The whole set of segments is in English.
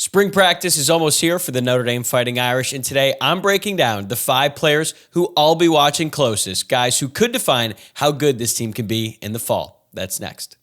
Spring practice is almost here for the Notre Dame Fighting Irish, and today I'm breaking down the 5 players who I'll be watching closest, guys who could define how good this team can be in the fall. That's next.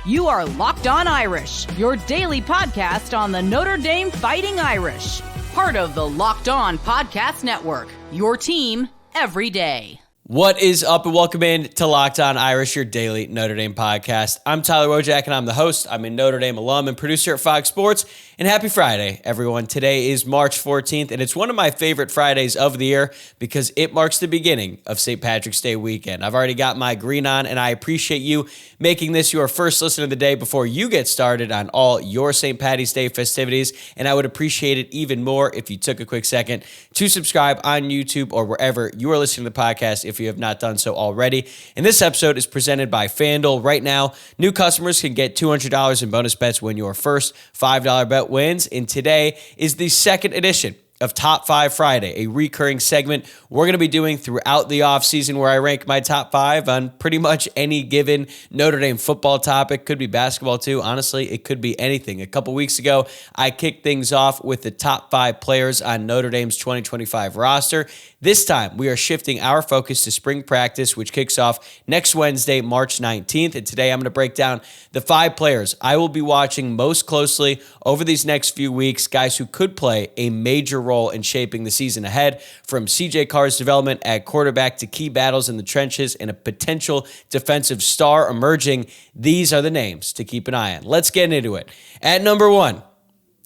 You are Locked On Irish, your daily podcast on the Notre Dame Fighting Irish, part of the Locked On Podcast Network, your team every day. What is up, and welcome in to Locked On Irish, your daily Notre Dame podcast. I'm Tyler Wojciak, and I'm the host. I'm a Notre Dame alum and producer at Fox Sports, and happy Friday, everyone. Today is March 14th, and it's one of my favorite Fridays of the year because it marks the beginning of St. Patrick's Day weekend. I've already got my green on, and I appreciate you making this your first listen of the day before you get started on all your St. Patty's Day festivities, and I would appreciate it even more if you took a quick second to subscribe on YouTube or wherever you are listening to the podcast if you have not done so already. And this episode is presented by FanDuel. Right now, new customers can get $200 in bonus bets when your first $5 bet wins. And today is the second edition of Top 5 Friday, a recurring segment we're going to be doing throughout the offseason where I rank my top 5 on pretty much any given Notre Dame football topic. Could be basketball too. Honestly, it could be anything. A couple weeks ago, I kicked things off with the top 5 players on Notre Dame's 2025 roster. This time, we are shifting our focus to spring practice, which kicks off next Wednesday, March 19th. And today, I'm going to break down the 5 players I will be watching most closely over these next few weeks, guys who could play a major role in shaping the season ahead, from CJ Carr's development at quarterback to key battles in the trenches and a potential defensive star emerging. These are the names to keep an eye on. Let's get into it. At number 1,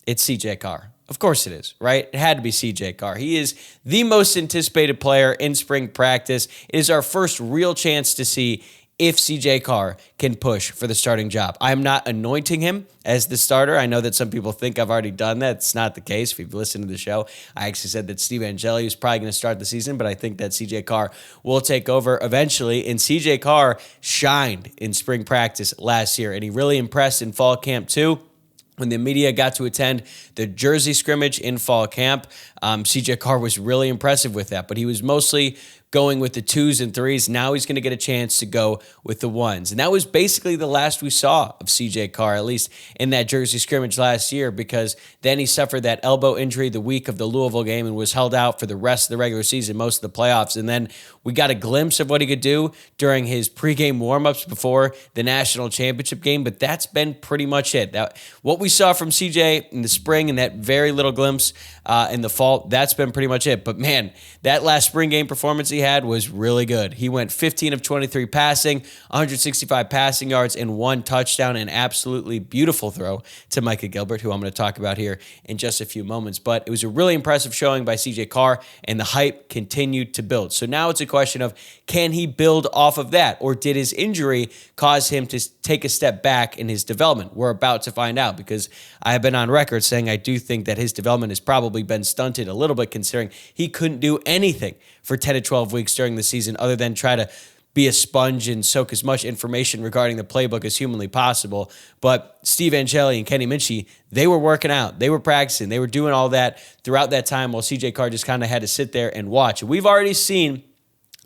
it's CJ Carr. Of course it is, right? It had to be CJ Carr. He is the most anticipated player in spring practice. It is our first real chance to see if CJ Carr can push for the starting job. I'm not anointing him as the starter. I know that some people think I've already done that. It's not the case. If you've listened to the show, I actually said that Steve Angeli is probably going to start the season, but I think that CJ Carr will take over eventually. And CJ Carr shined in spring practice last year, and he really impressed in fall camp too. When the media got to attend the Jersey scrimmage in fall camp, CJ Carr was really impressive with that, but he was mostly going with the 2s and 3s. Now he's going to get a chance to go with the 1s. And that was basically the last we saw of CJ Carr, at least in that Jersey scrimmage last year, because then he suffered that elbow injury the week of the Louisville game and was held out for the rest of the regular season, most of the playoffs. And then we got a glimpse of what he could do during his pregame warmups before the national championship game, but that's been pretty much it. What we saw from CJ in the spring and that very little glimpse in the fall, that's been pretty much it. But man, that last spring game performance he had was really good. He went 15 of 23 passing, 165 passing yards, and 1 touchdown, an absolutely beautiful throw to Micah Gilbert, who I'm going to talk about here in just a few moments. But it was a really impressive showing by CJ Carr, and the hype continued to build. So now it's a question of, can he build off of that, or did his injury cause him to take a step back in his development? We're about to find out, because I have been on record saying I do think that his development has probably been stunted a little bit, considering he couldn't do anything for 10 to 12 weeks during the season other than try to be a sponge and soak as much information regarding the playbook as humanly possible. But Steve Angeli and Kenny Minchey, they were working out. They were practicing. They were doing all that throughout that time while CJ Carr just kind of had to sit there and watch. We've already seen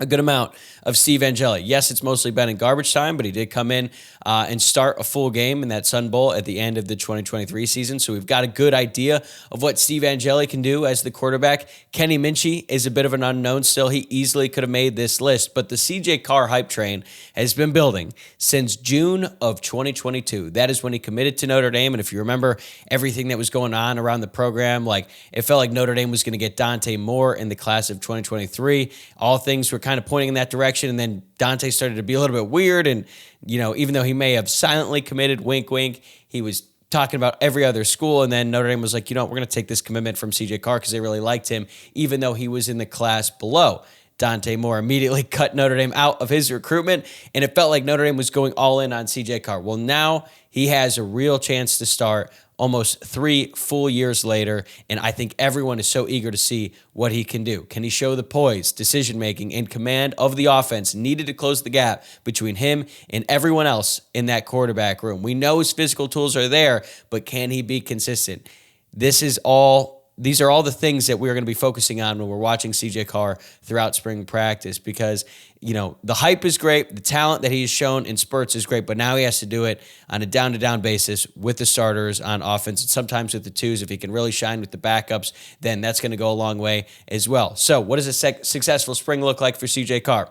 a good amount of Steve Angeli. Yes, it's mostly been in garbage time, but he did come in and start a full game in that Sun Bowl at the end of the 2023 season. So we've got a good idea of what Steve Angeli can do as the quarterback. Kenny Minchey is a bit of an unknown still. He easily could have made this list, but the CJ Carr hype train has been building since June of 2022. That is when he committed to Notre Dame. And if you remember everything that was going on around the program, like it felt like Notre Dame was going to get Dante Moore in the class of 2023. All things were kind of pointing in that direction. And then Dante started to be a little bit weird. And, you know, even though he may have silently committed, wink, wink, he was talking about every other school. And then Notre Dame was like, you know, we're going to take this commitment from CJ Carr because they really liked him, even though he was in the class below. Dante Moore immediately cut Notre Dame out of his recruitment, and it felt like Notre Dame was going all in on CJ Carr. Well, now he has a real chance to start almost 3 full years later, and I think everyone is so eager to see what he can do. Can he show the poise, decision-making, and command of the offense needed to close the gap between him and everyone else in that quarterback room? We know his physical tools are there, but can he be consistent? This is all these are all the things that we're going to be focusing on when we're watching CJ Carr throughout spring practice, because, the hype is great. The talent that he's shown in spurts is great, but now he has to do it on a down-to-down basis with the starters on offense and sometimes with the twos. If he can really shine with the backups, then that's going to go a long way as well. So what does a successful spring look like for CJ Carr?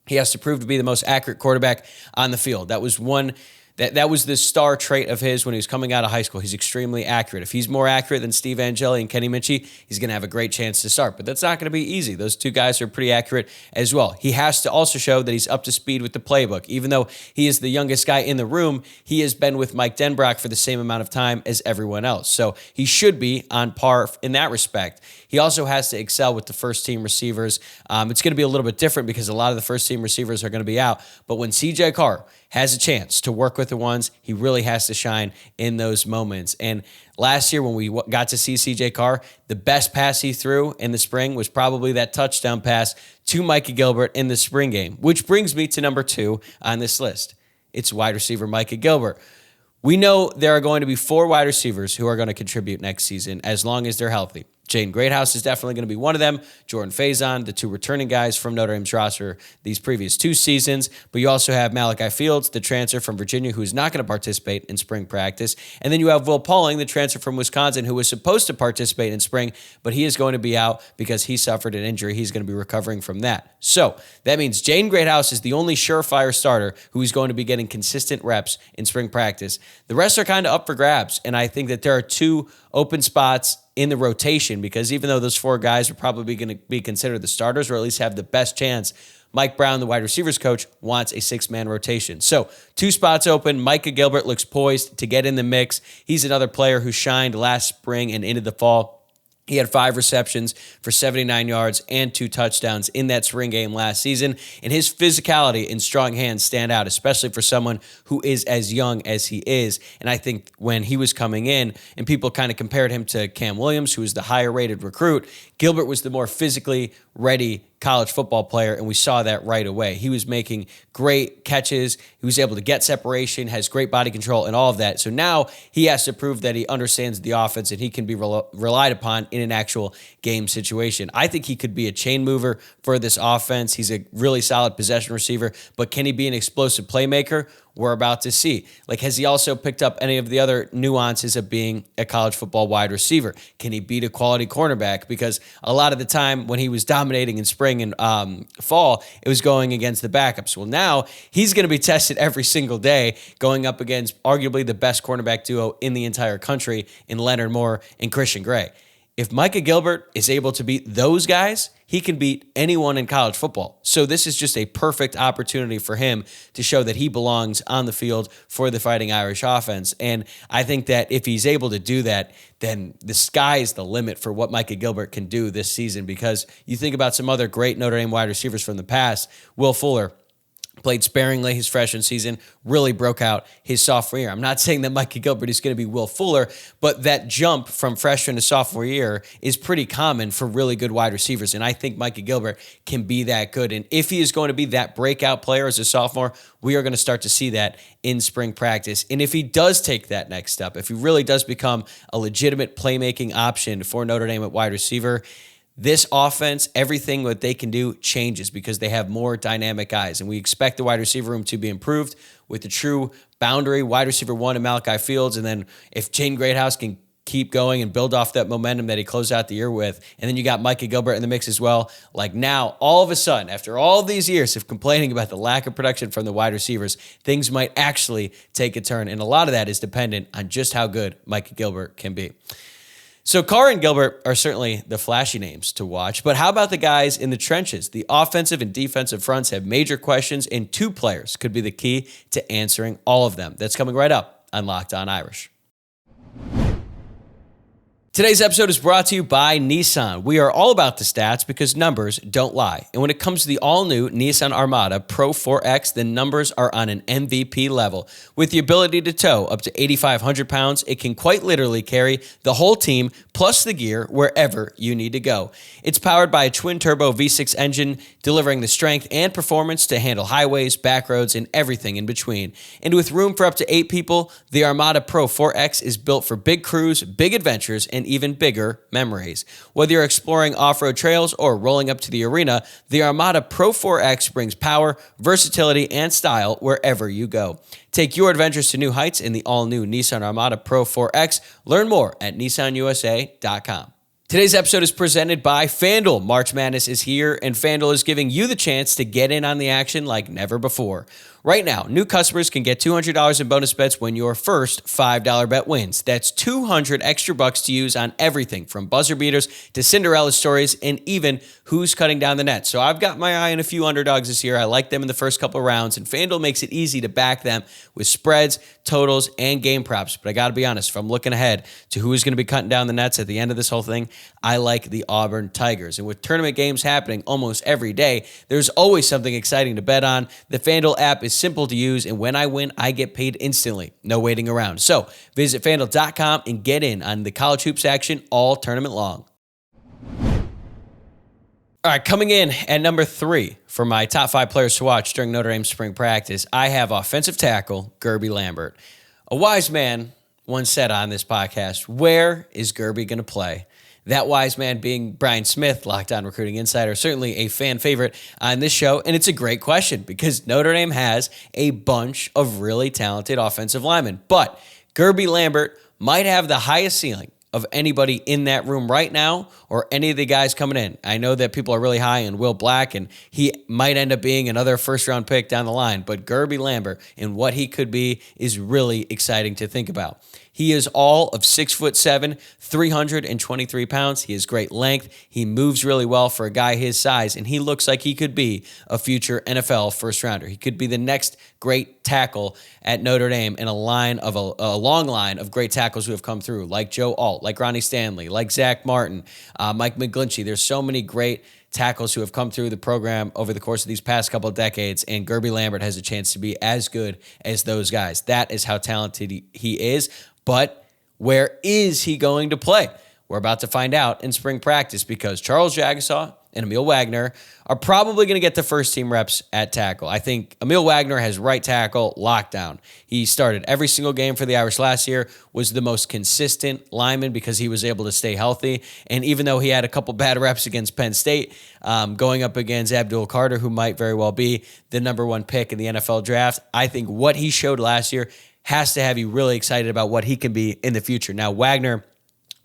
He has to prove to be the most accurate quarterback on the field. That was That was the star trait of his when he was coming out of high school. He's extremely accurate. If he's more accurate than Steve Angeli and Kenny Minchey, he's going to have a great chance to start. But that's not going to be easy. Those two guys are pretty accurate as well. He has to also show that he's up to speed with the playbook. Even though he is the youngest guy in the room, he has been with Mike Denbrock for the same amount of time as everyone else. So he should be on par in that respect. He also has to excel with the first-team receivers. It's going to be a little bit different because a lot of the first-team receivers are going to be out. But when CJ Carr has a chance to work with the ones, he really has to shine in those moments. And last year when we got to see CJ Carr, the best pass he threw in the spring was probably that touchdown pass to Micah Gilbert in the spring game, which brings me to number 2 on this list. It's wide receiver Micah Gilbert. We know there are going to be 4 wide receivers who are going to contribute next season as long as they're healthy. Jaden Greathouse is definitely going to be one of them. Jordan Faison, the 2 returning guys from Notre Dame's roster these previous 2 seasons. But you also have Malachi Fields, the transfer from Virginia, who's not going to participate in spring practice. And then you have Will Pauling, the transfer from Wisconsin, who was supposed to participate in spring, but he is going to be out because he suffered an injury. He's going to be recovering from that. So that means Jaden Greathouse is the only surefire starter who is going to be getting consistent reps in spring practice. The rest are kind of up for grabs, and I think that there are 2 open spots in the rotation, because even though those 4 guys are probably going to be considered the starters or at least have the best chance, Mike Brown, the wide receivers coach, wants a 6-man rotation. So 2 spots open. Micah Gilbert looks poised to get in the mix. He's another player who shined last spring and into the fall. He had 5 receptions for 79 yards and 2 touchdowns in that spring game last season. And his physicality and strong hands stand out, especially for someone who is as young as he is. And I think when he was coming in and people kind of compared him to Cam Williams, who was the higher rated recruit, Gilbert was the more physically ready college football player, and we saw that right away. He was making great catches. He was able to get separation, has great body control, and all of that. So now he has to prove that he understands the offense and he can be relied upon in an actual game situation. I think he could be a chain mover for this offense. He's a really solid possession receiver, but can he be an explosive playmaker? We're about to see. Has he also picked up any of the other nuances of being a college football wide receiver? Can he beat a quality cornerback? Because a lot of the time when he was dominating in spring and fall, it was going against the backups. Well, now he's going to be tested every single day, going up against arguably the best cornerback duo in the entire country in Leonard Moore and Christian Gray. If Micah Gilbert is able to beat those guys, he can beat anyone in college football. So this is just a perfect opportunity for him to show that he belongs on the field for the Fighting Irish offense. And I think that if he's able to do that, then the sky is the limit for what Micah Gilbert can do this season, because you think about some other great Notre Dame wide receivers from the past. Will Fuller played sparingly his freshman season, really broke out his sophomore year. I'm not saying that Micah Gilbert is going to be Will Fuller, but that jump from freshman to sophomore year is pretty common for really good wide receivers, and I think Micah Gilbert can be that good. And if he is going to be that breakout player as a sophomore, we are going to start to see that in spring practice. And if he does take that next step, if he really does become a legitimate playmaking option for Notre Dame at wide receiver, this offense, everything that they can do changes because they have more dynamic guys. And we expect the wide receiver room to be improved with the true boundary wide receiver 1 and Malachi Fields. And then if Jaden Greathouse can keep going and build off that momentum that he closed out the year with, and then you got Micah Gilbert in the mix as well. Now, all of a sudden, after all these years of complaining about the lack of production from the wide receivers, things might actually take a turn. And a lot of that is dependent on just how good Micah Gilbert can be. So Carr and Gilbert are certainly the flashy names to watch, but how about the guys in the trenches? The offensive and defensive fronts have major questions, and 2 players could be the key to answering all of them. That's coming right up on Locked On Irish. Today's episode is brought to you by Nissan. We are all about the stats because numbers don't lie. And when it comes to the all-new Nissan Armada Pro 4X, the numbers are on an MVP level. With the ability to tow up to 8,500 pounds, it can quite literally carry the whole team plus the gear wherever you need to go. It's powered by a twin-turbo V6 engine, delivering the strength and performance to handle highways, back roads, and everything in between. And with room for up to 8 people, the Armada Pro 4X is built for big crews, big adventures, and even bigger memories. Whether you're exploring off-road trails or rolling up to the arena, the Armada Pro 4X brings power, versatility, and style wherever you go. Take your adventures to new heights in the all-new Nissan Armada Pro 4X. Learn more at nissanusa.com. Today's episode is presented by FanDuel. March Madness is here, and FanDuel is giving you the chance to get in on the action like never before. Right now, new customers can get $200 in bonus bets when your first $5 bet wins. That's $200 extra bucks to use on everything from buzzer beaters to Cinderella stories and even who's cutting down the net. So I've got my eye on a few underdogs this year. I like them in the first couple of rounds, and FanDuel makes it easy to back them with spreads, totals, and game props. But I got to be honest, if I'm looking ahead to who is going to be cutting down the nets at the end of this whole thing, I like the Auburn Tigers. And with tournament games happening almost every day, there's always something exciting to bet on. The FanDuel app is simple to use, and when I win, I get paid instantly. No waiting around. So visit FanDuel.com and get in on the college hoops action all tournament long. All right, coming in at number 3 for my top 5 players to watch during Notre Dame spring practice, I have offensive tackle Gerby Lambert. A wise man once said on this podcast, where is Gerby going to play? That wise man being Brian Smith, Locked On Recruiting Insider, certainly a fan favorite on this show. And it's a great question because Notre Dame has a bunch of really talented offensive linemen. But Gerby Lambert might have the highest ceiling of anybody in that room right now or any of the guys coming in. I know that people are really high on Will Black, and he might end up being another first-round pick down the line. But Gerby Lambert and what he could be is really exciting to think about. He is all of 6'7", 323 pounds. He has great length. He moves really well for a guy his size, and he looks like he could be a future NFL first-rounder. He could be the next great tackle at Notre Dame in a long line of great tackles who have come through, like Joe Alt, like Ronnie Stanley, like Zach Martin, Mike McGlinchey. There's so many great tackles who have come through the program over the course of these past couple of decades, and Gerby Lambert has a chance to be as good as those guys. That is how talented he is. But where is he going to play? We're about to find out in spring practice because Charles Jagasaw and Emil Wagner are probably going to get the first team reps at tackle. I think Emil Wagner has right tackle locked down. He started every single game for the Irish last year, was the most consistent lineman because he was able to stay healthy. And even though he had a couple bad reps against Penn State, going up against Abdul Carter, who might very well be the number 1 pick in the NFL draft, I think what he showed last year has to have you really excited about what he can be in the future. Now, Wagner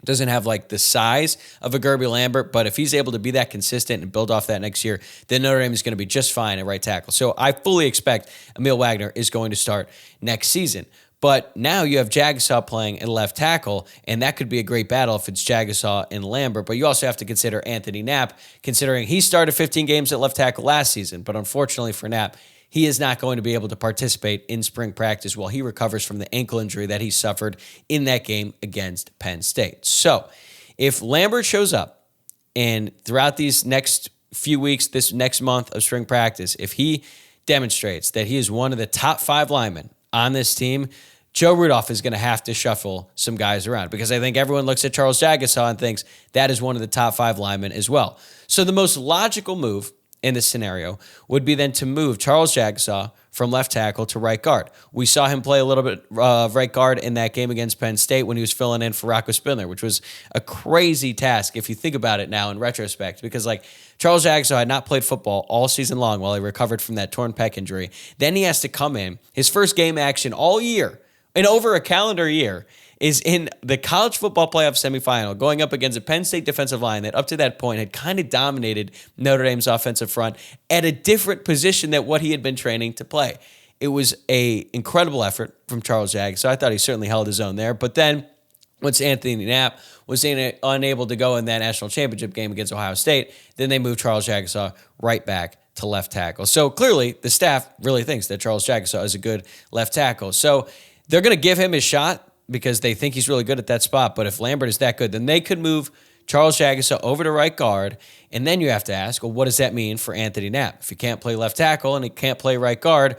doesn't have like the size of a Gerby Lambert, but if he's able to be that consistent and build off that next year, then Notre Dame is going to be just fine at right tackle. So I fully expect Emil Wagner is going to start next season. But now you have Jagasaw playing at left tackle, and that could be a great battle if it's Jagasaw and Lambert. But you also have to consider Anthony Knapp, considering he started 15 games at left tackle last season. But unfortunately for Knapp, he is not going to be able to participate in spring practice while he recovers from the ankle injury that he suffered in that game against Penn State. So if Lambert shows up and throughout these next few weeks, this next month of spring practice, if he demonstrates that he is one of the top 5 linemen on this team, Joe Rudolph is going to have to shuffle some guys around because I think everyone looks at Charles Jagasaw and thinks that is one of the top 5 linemen as well. So the most logical move in this scenario would be then to move Charles Jagasaw from left tackle to right guard. We saw him play a little bit of right guard in that game against Penn State when he was filling in for Rocco Spindler, which was a crazy task if you think about it now in retrospect, because like Charles Jagasaw had not played football all season long while he recovered from that torn pec injury. Then he has to come in, his first game action all year, and over a calendar year, is in the college football playoff semifinal going up against a Penn State defensive line that up to that point had kind of dominated Notre Dame's offensive front at a different position than what he had been training to play. It was an incredible effort from Charles Jagg, so I thought he certainly held his own there. But then once Anthony Knapp was unable to go in that national championship game against Ohio State, then they moved Charles Jagasaw right back to left tackle. So clearly the staff really thinks that Charles Jagasaw is a good left tackle. So they're going to give him his shot because they think he's really good at that spot. But if Lambert is that good, then they could move Charles Jagasaw over to right guard. And then you have to ask, well, what does that mean for Anthony Knapp? If he can't play left tackle and he can't play right guard,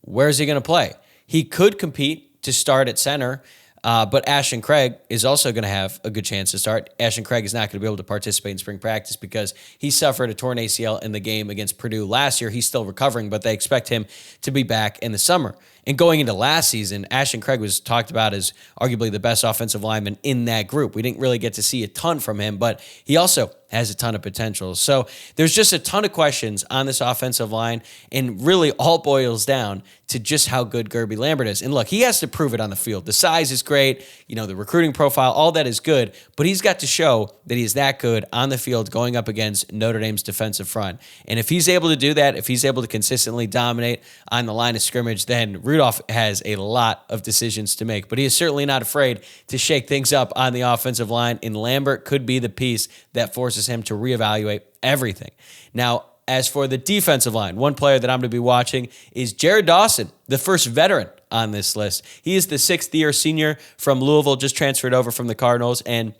where's he going to play? He could compete to start at center, but Ashton Craig is also going to have a good chance to start. Ashton Craig is not going to be able to participate in spring practice because he suffered a torn ACL in the game against Purdue last year. He's still recovering, but they expect him to be back in the summer. And going into last season, Ashton Craig was talked about as arguably the best offensive lineman in that group. We didn't really get to see a ton from him, but he also has a ton of potential. So there's just a ton of questions on this offensive line, and really all boils down to just how good Gerby Lambert is. And look, he has to prove it on the field. The size is great, the recruiting profile, all that is good, but he's got to show that he's that good on the field going up against Notre Dame's defensive front. And if he's able to do that, if he's able to consistently dominate on the line of scrimmage, then Rudolph has a lot of decisions to make. But he is certainly not afraid to shake things up on the offensive line, and Lambert could be the piece that forces him to reevaluate everything. Now, as for the defensive line, one player that I'm going to be watching is Jared Dawson, the first veteran on this list. He is the sixth-year senior from Louisville, just transferred over from the Cardinals, and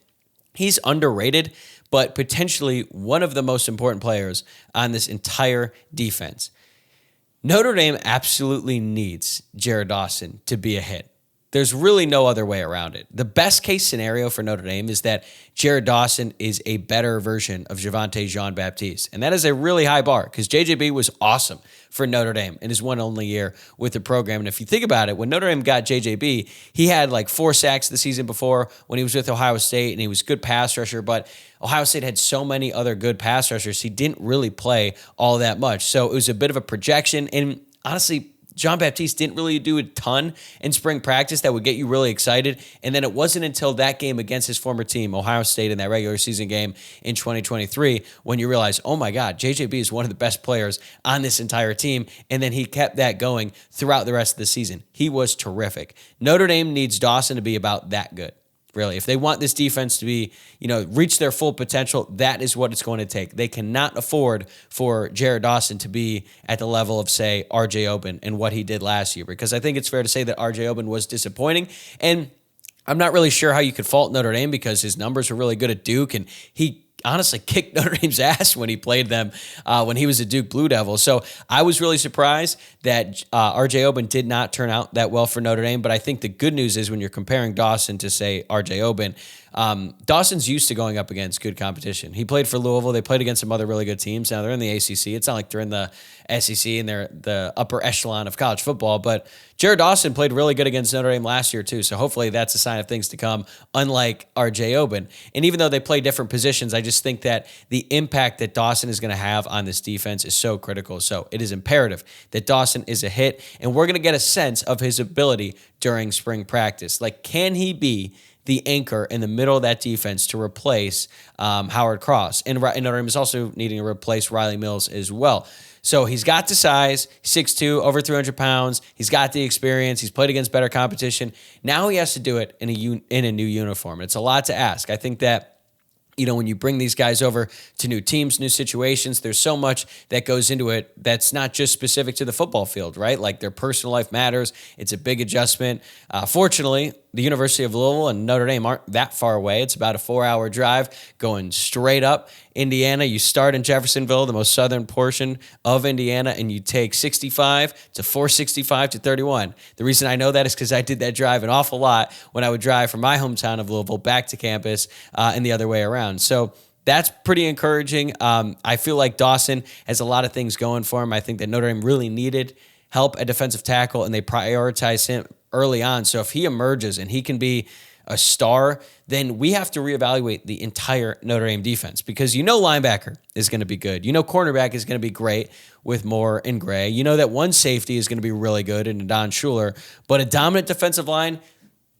he's underrated, but potentially one of the most important players on this entire defense. Notre Dame absolutely needs Jared Dawson to be a hit. There's really no other way around it. The best case scenario for Notre Dame is that Jared Dawson is a better version of Javonte Jean-Baptiste. And that is a really high bar because JJB was awesome for Notre Dame in his one only year with the program. And if you think about it, when Notre Dame got JJB, he had like 4 sacks the season before when he was with Ohio State, and he was a good pass rusher, but Ohio State had so many other good pass rushers, he didn't really play all that much. So it was a bit of a projection. And honestly, Jean-Baptiste didn't really do a ton in spring practice that would get you really excited. And then it wasn't until that game against his former team, Ohio State, in that regular season game in 2023, when you realize, oh my God, JJB is one of the best players on this entire team. And then he kept that going throughout the rest of the season. He was terrific. Notre Dame needs Dawson to be about that good. Really, if they want this defense to be, reach their full potential, that is what it's going to take. They cannot afford for Jared Dawson to be at the level of, say, R.J. Oben and what he did last year, because I think it's fair to say that R.J. Oben was disappointing. And I'm not really sure how you could fault Notre Dame because his numbers were really good at Duke, and he honestly kicked Notre Dame's ass when he played them when he was a Duke Blue Devil. So I was really surprised that R.J. Oben did not turn out that well for Notre Dame. But I think the good news is when you're comparing Dawson to, say, R.J. Oben, Dawson's used to going up against good competition. He played for Louisville. They played against some other really good teams. Now they're in the ACC. It's not like they're in the SEC and they're the upper echelon of college football. But Jared Dawson played really good against Notre Dame last year too. So hopefully that's a sign of things to come, unlike R.J. Oben. And even though they play different positions, I just think that the impact that Dawson is going to have on this defense is so critical. So it is imperative that Dawson is a hit. And we're going to get a sense of his ability during spring practice. Like, can he be the anchor in the middle of that defense to replace Howard Cross? And Notre Dame is also needing to replace Riley Mills as well. So he's got the size, 6'2", over 300 pounds. He's got the experience. He's played against better competition. Now he has to do it in a new uniform. It's a lot to ask. I think that, when you bring these guys over to new teams, new situations, there's so much that goes into it that's not just specific to the football field, right? Like their personal life matters. It's a big adjustment. Fortunately, the University of Louisville and Notre Dame aren't that far away. It's about a 4-hour drive going straight up Indiana. You start in Jeffersonville, the most southern portion of Indiana, and you take 65 to 465 to 31. The reason I know that is because I did that drive an awful lot when I would drive from my hometown of Louisville back to campus and the other way around. So that's pretty encouraging. I feel like Dawson has a lot of things going for him. I think that Notre Dame really needed help at defensive tackle, and they prioritized him early on. So if he emerges and he can be a star, then we have to reevaluate the entire Notre Dame defense, because linebacker is going to be good. Cornerback is going to be great with Moore and Gray. That one safety is going to be really good in Don Schuler, but a dominant defensive line,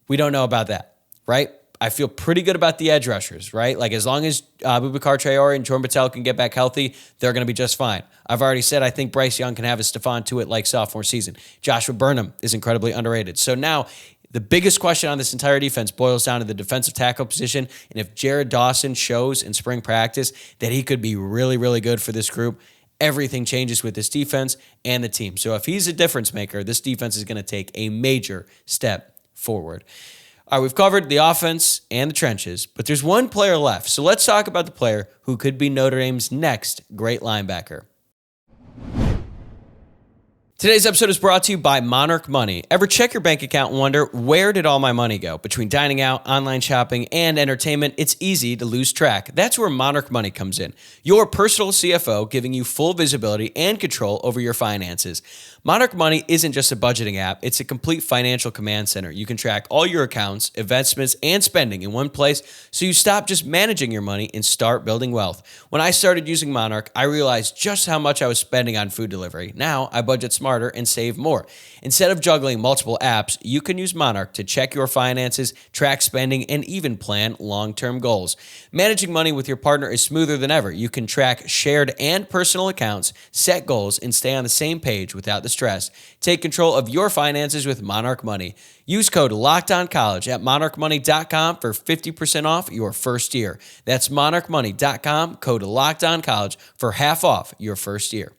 we don't know about that, right? I feel pretty good about the edge rushers, right? Like as long as Boubacar Traore and Jordan Patel can get back healthy, they're going to be just fine. I've already said I think Bryce Young can have a Stephon Tuitt-like sophomore season. Joshua Burnham is incredibly underrated. So now the biggest question on this entire defense boils down to the defensive tackle position. And if Jared Dawson shows in spring practice that he could be really, really good for this group, everything changes with this defense and the team. So if he's a difference maker, this defense is going to take a major step forward. All right, we've covered the offense and the trenches, but there's one player left. So let's talk about the player who could be Notre Dame's next great linebacker. Today's episode is brought to you by Monarch Money. Ever check your bank account and wonder, where did all my money go? Between dining out, online shopping, and entertainment, it's easy to lose track. That's where Monarch Money comes in. Your personal CFO giving you full visibility and control over your finances. Monarch Money isn't just a budgeting app, it's a complete financial command center. You can track all your accounts, investments, and spending in one place so you stop just managing your money and start building wealth. When I started using Monarch, I realized just how much I was spending on food delivery. Now I budget smarter and save more. Instead of juggling multiple apps, you can use Monarch to check your finances, track spending, and even plan long-term goals. Managing money with your partner is smoother than ever. You can track shared and personal accounts, set goals, and stay on the same page without the stress. Take control of your finances with Monarch Money. Use code LOCKEDONCollege at monarchmoney.com for 50% off your first year. That's monarchmoney.com, code LOCKEDONCollege for half off your first year.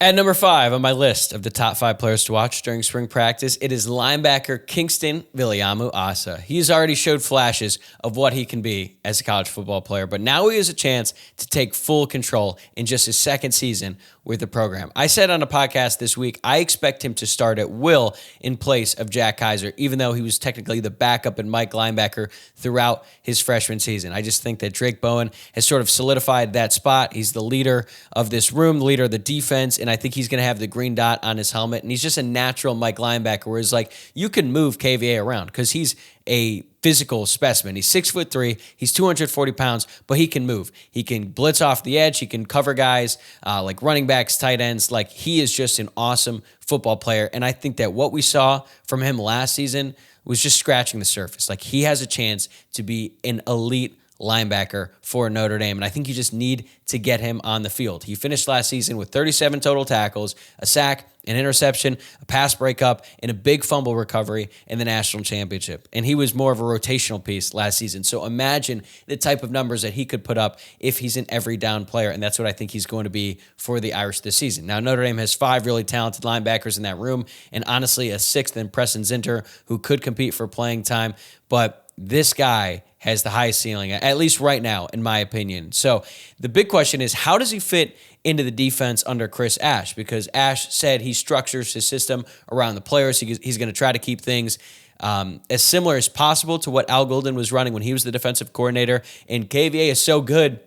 At number 5 on my list of the top 5 players to watch during spring practice, it is linebacker Kyngstonn Viliamu-Asa. He's already showed flashes of what he can be as a college football player, but now he has a chance to take full control in just his second season with the program. I said on a podcast this week, I expect him to start at will in place of Jack Kaiser, even though he was technically the backup and Mike linebacker throughout his freshman season. I just think that Drake Bowen has sort of solidified that spot. He's the leader of this room, the leader of the defense, and I think he's going to have the green dot on his helmet, and he's just a natural Mike linebacker, where it's like you can move KVA around because he's a physical specimen. He's 6'3", he's 240 pounds, but he can move. He can blitz off the edge. He can cover guys like running backs, tight ends. Like, he is just an awesome football player, and I think that what we saw from him last season was just scratching the surface. Like, he has a chance to be an elite linebacker for Notre Dame, and I think you just need to get him on the field. He finished last season with 37 total tackles, a sack, an interception, a pass breakup, and a big fumble recovery in the national championship. And he was more of a rotational piece last season. So imagine the type of numbers that he could put up if he's an every down player, and that's what I think he's going to be for the Irish this season. Now, Notre Dame has 5 really talented linebackers in that room, and honestly, a 6th in Preston Zinter, who could compete for playing time, but this guy has the highest ceiling, at least right now, in my opinion. So the big question is, how does he fit into the defense under Chris Ash? Because Ash said he structures his system around the players. He's going to try to keep things as similar as possible to what Al Golden was running when he was the defensive coordinator. And KVA is so good,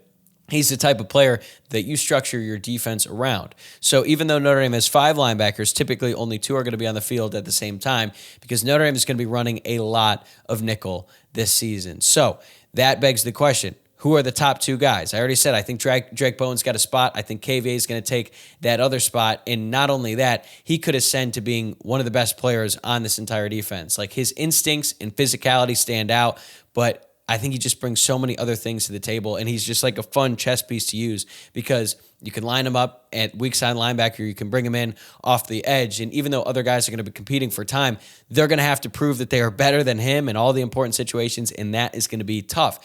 he's the type of player that you structure your defense around. So even though Notre Dame has 5 linebackers, typically only 2 are going to be on the field at the same time, because Notre Dame is going to be running a lot of nickel this season. So that begs the question, who are the top 2 guys? I already said I think Drake Bowen's got a spot. I think KVA is going to take that other spot. And not only that, he could ascend to being one of the best players on this entire defense. Like, his instincts and physicality stand out, but I think he just brings so many other things to the table, and he's just like a fun chess piece to use, because you can line him up at weak side linebacker, you can bring him in off the edge, and even though other guys are going to be competing for time, they're going to have to prove that they are better than him in all the important situations, and that is going to be tough.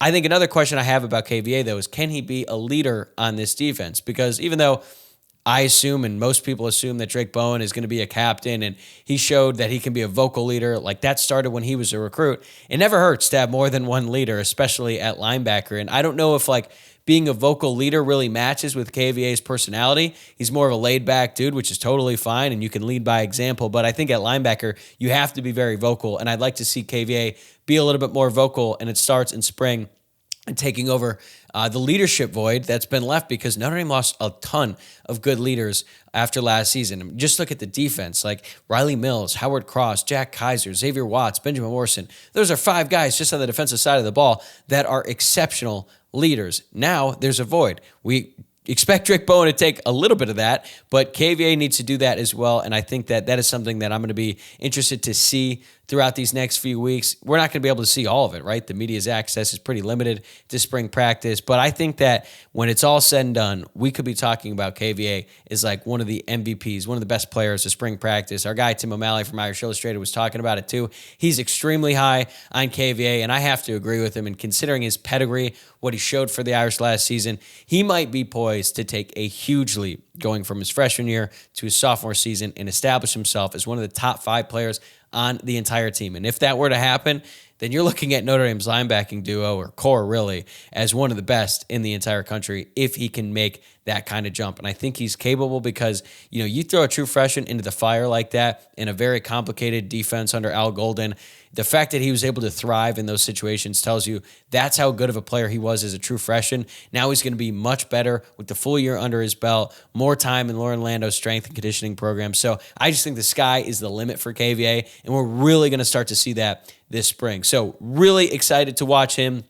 I think another question I have about KVA, though, is can he be a leader on this defense? Because even though I assume, and most people assume, that Drake Bowen is going to be a captain, and he showed that he can be a vocal leader. Like, that started when he was a recruit. It never hurts to have more than one leader, especially at linebacker. And I don't know if, like, being a vocal leader really matches with KVA's personality. He's more of a laid-back dude, which is totally fine, and you can lead by example. But I think at linebacker, you have to be very vocal, and I'd like to see KVA be a little bit more vocal, and it starts in spring and taking over the leadership void that's been left, because Notre Dame lost a ton of good leaders after last season. Just look at the defense, like Riley Mills, Howard Cross, Jack Kaiser, Xavier Watts, Benjamin Morrison. Those are 5 guys just on the defensive side of the ball that are exceptional leaders. Now there's a void. We expect Drake Bowen to take a little bit of that, but KVA needs to do that as well, and I think that that is something that I'm going to be interested to see throughout these next few weeks. We're not going to be able to see all of it, right? The media's access is pretty limited to spring practice, but I think that when it's all said and done, we could be talking about KVA as like one of the MVPs, one of the best players of spring practice. Our guy Tim O'Malley from Irish Illustrated was talking about it too. He's extremely high on KVA, and I have to agree with him. And considering his pedigree, what he showed for the Irish last season, he might be poised to take a huge leap going from his freshman year to his sophomore season and establish himself as one of the top 5 players on the entire team. And if that were to happen, then you're looking at Notre Dame's linebacking duo, or core really, as one of the best in the entire country if he can make that kind of jump. And I think he's capable because, you throw a true freshman into the fire like that in a very complicated defense under Al Golden. The fact that he was able to thrive in those situations tells you that's how good of a player he was as a true freshman. Now he's going to be much better with the full year under his belt, more time in Lauren Lando's strength and conditioning program. So I just think the sky is the limit for KVA, and we're really going to start to see that this spring. So really excited to watch him.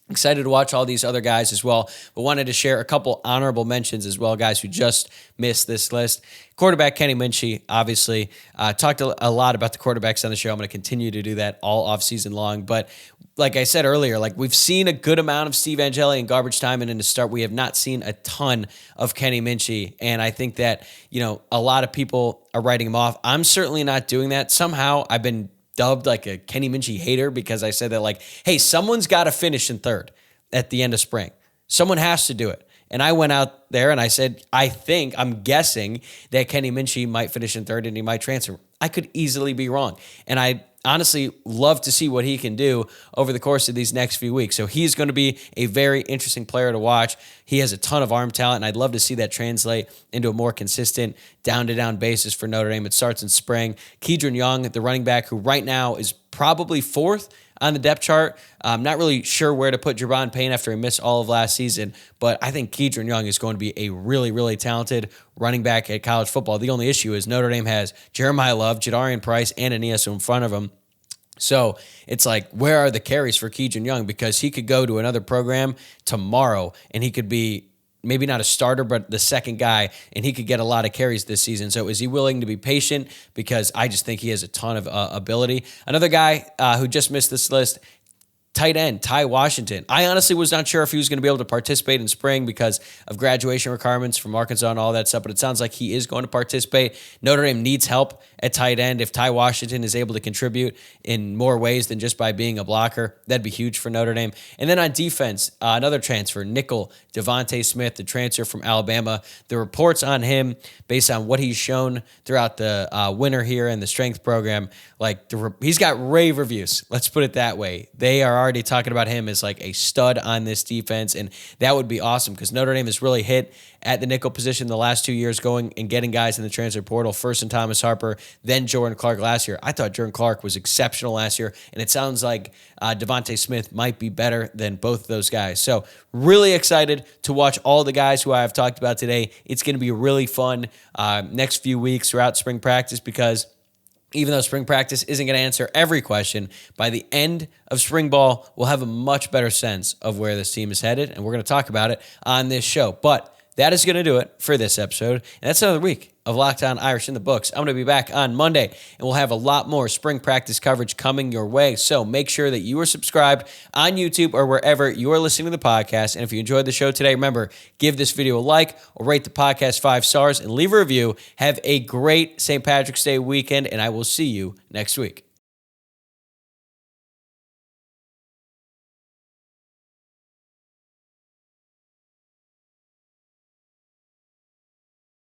Excited to watch all these other guys as well, but wanted to share a couple honorable mentions as well, guys who just missed this list. Quarterback Kenny Minchey, obviously. Talked a lot about the quarterbacks on the show. I'm going to continue to do that all offseason long, but like I said earlier, we've seen a good amount of Steve Angeli in garbage time, and in the start, we have not seen a ton of Kenny Minchey, and I think that, a lot of people are writing him off. I'm certainly not doing that. Somehow, I've been dubbed like a Kenny Minchey hater because I said that hey, someone's got to finish in third at the end of spring. Someone has to do it. And I went out there and I said, I'm guessing that Kenny Minchey might finish in third and he might transfer. I could easily be wrong. And I honestly love to see what he can do over the course of these next few weeks. So he's going to be a very interesting player to watch. He has a ton of arm talent, and I'd love to see that translate into a more consistent down-to-down basis for Notre Dame. It starts in spring. Kedron Young, the running back, who right now is probably fourth on the depth chart. I'm not really sure where to put Javon Payne after he missed all of last season, but I think Kedron Young is going to be a really, really talented running back at college football. The only issue is Notre Dame has Jeremiah Love, Jadarian Price, and Aeneas in front of him. So it's where are the carries for Kedron Young? Because he could go to another program tomorrow and he could be maybe not a starter, but the second guy, and he could get a lot of carries this season. So is he willing to be patient? Because I just think he has a ton of ability. Another guy who just missed this list, tight end, Ty Washington. I honestly was not sure if he was going to be able to participate in spring because of graduation requirements from Arkansas and all that stuff, but it sounds like he is going to participate. Notre Dame needs help at tight end. If Ty Washington is able to contribute in more ways than just by being a blocker, that'd be huge for Notre Dame. And then on defense, another transfer, nickel, Devontae Smith, the transfer from Alabama. The reports on him, based on what he's shown throughout the winter here in the strength program, he's got rave reviews. Let's put it that way. They are already talking about him as a stud on this defense, and that would be awesome because Notre Dame has really hit at the nickel position the last 2 years, going and getting guys in the transfer portal, first in Thomas Harper, then Jordan Clark last year. I thought Jordan Clark was exceptional last year, and it sounds like Devontae Smith might be better than both of those guys. So really excited to watch all the guys who I have talked about today. It's going to be really fun next few weeks throughout spring practice because even though spring practice isn't going to answer every question, by the end of spring ball, we'll have a much better sense of where this team is headed, and we're going to talk about it on this show. But that is going to do it for this episode, and that's another week of Locked On Irish in the books. I'm going to be back on Monday, and we'll have a lot more spring practice coverage coming your way, so make sure that you are subscribed on YouTube or wherever you are listening to the podcast, and if you enjoyed the show today, remember, give this video a like or rate the podcast 5 stars and leave a review. Have a great St. Patrick's Day weekend, and I will see you next week.